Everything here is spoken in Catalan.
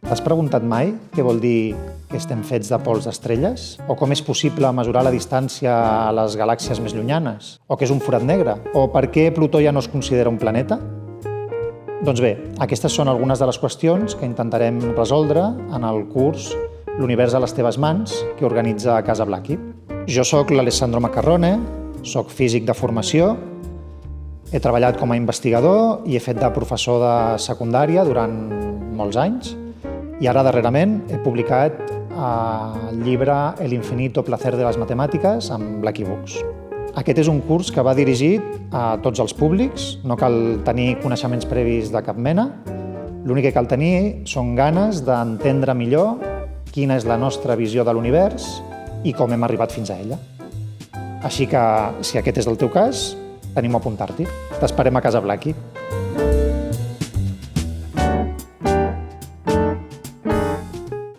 T'has preguntat mai què vol dir que estem fets de pols d'estrelles? O com és possible mesurar la distància a les galàxies més llunyanes? O què és un forat negre? O per què Plutó ja no es considera un planeta? Doncs bé, aquestes són algunes de les qüestions que intentarem resoldre en el curs L'univers a les teves mans, que organitza Casa Blackie. Jo sóc l'Alessandro Maccarrone, sóc físic de formació, he treballat com a investigador i he fet de professor de secundària durant molts anys i ara darrerament he publicat el llibre El infinito placer de les matemàtiques amb Blackie Books. Aquest és un curs que va dirigit a tots els públics, no cal tenir coneixements previs de cap mena, l'únic que cal tenir són ganes d'entendre millor quina és la nostra visió de l'univers i com hem arribat fins a ella. Així que, si aquest és el teu cas, t'animo a apuntar-t'hi. T'esperem a Casa Blackie.